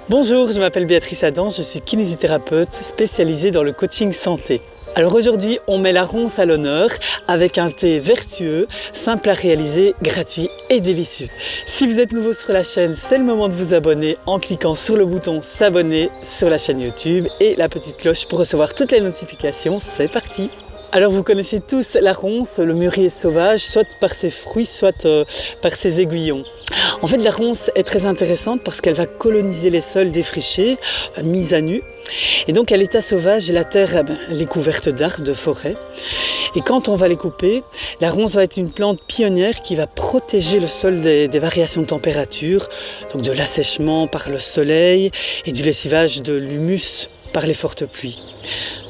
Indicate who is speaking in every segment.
Speaker 1: Bonjour, je m'appelle Béatrice Adam, je suis kinésithérapeute spécialisée dans le coaching santé. Alors aujourd'hui, on met la ronce à l'honneur avec un thé vertueux, simple à réaliser, gratuit et délicieux. Si vous êtes nouveau sur la chaîne, c'est le moment de vous abonner en cliquant sur le bouton s'abonner sur la chaîne YouTube et la petite cloche pour recevoir toutes les notifications. C'est parti! Alors vous connaissez tous la ronce, le mûrier sauvage, soit par ses fruits, soit par ses aiguillons. En fait, la ronce est très intéressante parce qu'elle va coloniser les sols défrichés, mis à nu. Et donc à l'état sauvage, la terre elle est couverte d'arbres, de forêts. Et quand on va les couper, la ronce va être une plante pionnière qui va protéger le sol des variations de température, donc de l'assèchement par le soleil et du lessivage de l'humus par les fortes pluies.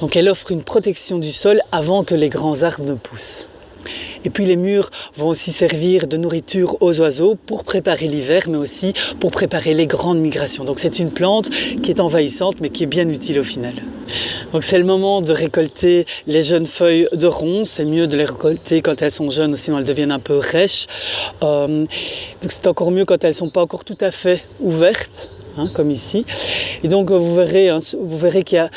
Speaker 1: Donc elle offre une protection du sol avant que les grands arbres ne poussent. Et puis les mûres vont aussi servir de nourriture aux oiseaux pour préparer l'hiver, mais aussi pour préparer les grandes migrations. Donc c'est une plante qui est envahissante, mais qui est bien utile au final. Donc c'est le moment de récolter les jeunes feuilles de ronce. C'est mieux de les récolter quand elles sont jeunes, sinon elles deviennent un peu rêches. Donc c'est encore mieux quand elles ne sont pas encore tout à fait ouvertes, comme ici. Et donc vous verrez qu'il y a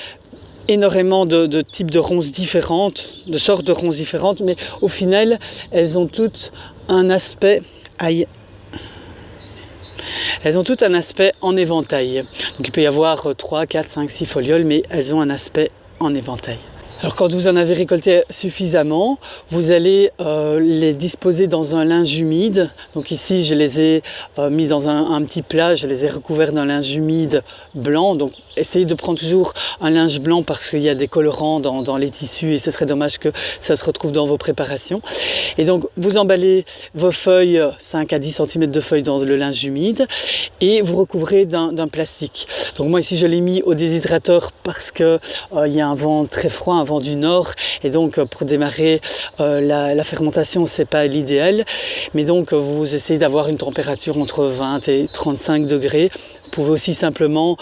Speaker 1: énormément de types de ronces différentes, de sortes de ronces différentes, mais au final, elles ont toutes un aspect en éventail. Donc il peut y avoir 3, 4, 5, 6 folioles, mais elles ont un aspect en éventail. Alors quand vous en avez récolté suffisamment, vous allez les disposer dans un linge humide. Donc ici, je les ai mis dans un petit plat, je les ai recouverts d'un linge humide blanc. Donc essayez de prendre toujours un linge blanc parce qu'il y a des colorants dans les tissus et ce serait dommage que ça se retrouve dans vos préparations. Et donc vous emballez vos feuilles, 5 à 10 cm de feuilles dans le linge humide et vous recouvrez d'un plastique. Donc moi ici je l'ai mis au déshydrateur parce qu'il y a un vent très froid, un vent du nord, et donc pour démarrer la fermentation c'est pas l'idéal, mais donc vous essayez d'avoir une température entre 20 et 35 degrés. Vous pouvez aussi simplement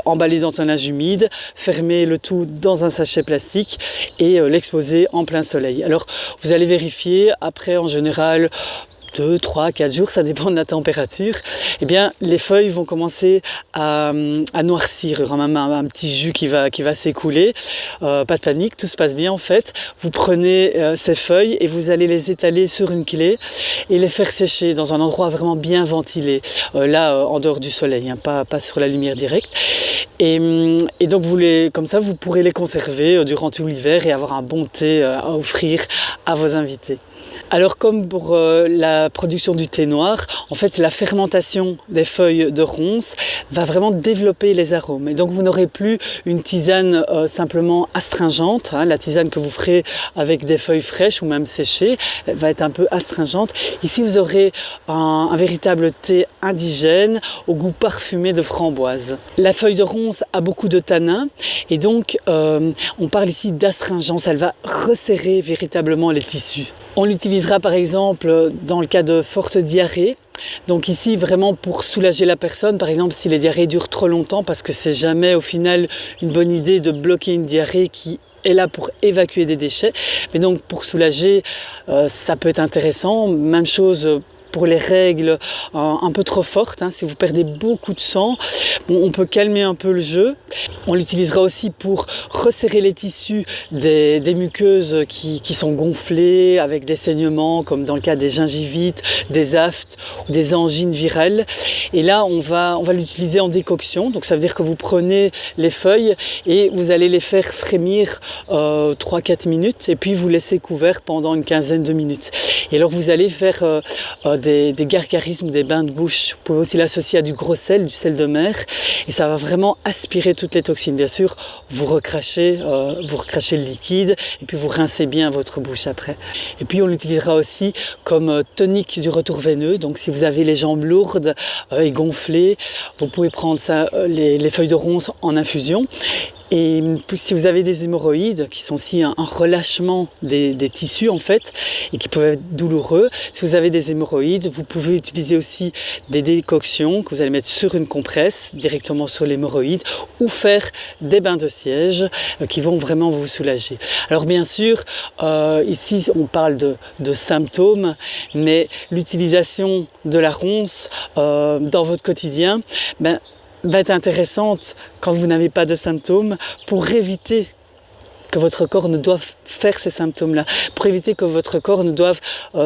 Speaker 1: emballer dans un linge humide, fermer le tout dans un sachet plastique et l'exposer en plein soleil. Alors vous allez vérifier après en général 2, 3, 4 jours, ça dépend de la température, eh bien les feuilles vont commencer à noircir. Il y aura même un petit jus qui va s'écouler. Pas de panique, tout se passe bien en fait. Vous prenez ces feuilles et vous allez les étaler sur une clé et les faire sécher dans un endroit vraiment bien ventilé. En dehors du soleil, pas sur la lumière directe. Et donc comme ça, vous pourrez les conserver durant tout l'hiver et avoir un bon thé à offrir à vos invités. Alors comme pour la production du thé noir, en fait la fermentation des feuilles de ronce va vraiment développer les arômes. Et donc vous n'aurez plus une tisane simplement astringente, la tisane que vous ferez avec des feuilles fraîches ou même séchées, elle va être un peu astringente. Ici vous aurez un véritable thé indigène au goût parfumé de framboise. La feuille de ronce a beaucoup de tanins et donc on parle ici d'astringence, elle va resserrer véritablement les tissus. On l'utilisera par exemple dans le cas de fortes diarrhées. Donc ici vraiment pour soulager la personne, par exemple si les diarrhées durent trop longtemps, parce que c'est jamais au final une bonne idée de bloquer une diarrhée qui est là pour évacuer des déchets. Mais donc pour soulager, ça peut être intéressant. Même chose pour les règles un peu trop fortes, si vous perdez beaucoup de sang, on peut calmer un peu le jeu. On l'utilisera aussi pour resserrer les tissus des muqueuses qui sont gonflées avec des saignements, comme dans le cas des gingivites, des aftes ou des angines virales. Et là, on va l'utiliser en décoction. Donc ça veut dire que vous prenez les feuilles et vous allez les faire frémir 3-4 minutes et puis vous laissez couvert pendant une quinzaine de minutes. Et alors vous allez faire des gargarismes, des bains de bouche. Vous pouvez aussi l'associer à du gros sel, du sel de mer, et ça va vraiment aspirer toutes les toxines. Bien sûr, vous recrachez le liquide et puis vous rincez bien votre bouche après. Et puis on l'utilisera aussi comme tonique du retour veineux. Donc si vous avez les jambes lourdes et gonflées, vous pouvez prendre les feuilles de ronce en infusion. Et si vous avez des hémorroïdes, qui sont aussi un relâchement des tissus en fait, et qui peuvent être douloureux, si vous avez des hémorroïdes, vous pouvez utiliser aussi des décoctions que vous allez mettre sur une compresse, directement sur l'hémorroïde, ou faire des bains de siège qui vont vraiment vous soulager. Alors bien sûr, ici on parle de symptômes, mais l'utilisation de la ronce dans votre quotidien, va être intéressante quand vous n'avez pas de symptômes pour éviter que votre corps ne doive faire ces symptômes-là, pour éviter que votre corps ne doive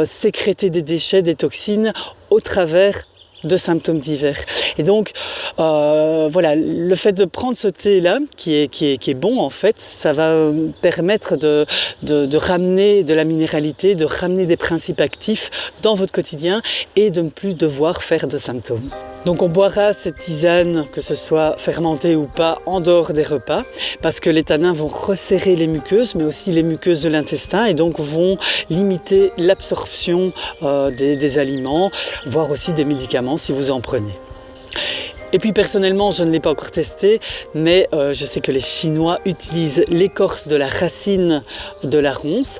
Speaker 1: sécréter des déchets, des toxines au travers de symptômes divers. Et donc, voilà, le fait de prendre ce thé-là, qui est bon en fait, ça va permettre de ramener de la minéralité, de ramener des principes actifs dans votre quotidien et de ne plus devoir faire de symptômes. Donc on boira cette tisane, que ce soit fermentée ou pas, en dehors des repas, parce que les tanins vont resserrer les muqueuses, mais aussi les muqueuses de l'intestin, et donc vont limiter l'absorption des aliments, voire aussi des médicaments si vous en prenez. Et puis personnellement, je ne l'ai pas encore testé, mais je sais que les Chinois utilisent l'écorce de la racine de la ronce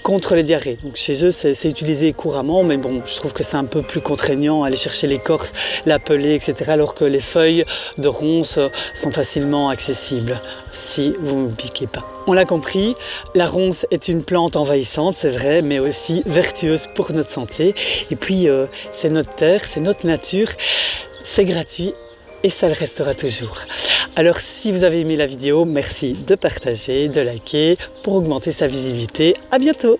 Speaker 1: contre les diarrhées. Donc chez eux, c'est utilisé couramment, mais bon, je trouve que c'est un peu plus contraignant, aller chercher l'écorce, la peler, etc., alors que les feuilles de ronce sont facilement accessibles, si vous ne piquez pas. On l'a compris, la ronce est une plante envahissante, c'est vrai, mais aussi vertueuse pour notre santé. Et puis, c'est notre terre, c'est notre nature, c'est gratuit et ça le restera toujours. Alors si vous avez aimé la vidéo, merci de partager, de liker pour augmenter sa visibilité. À bientôt!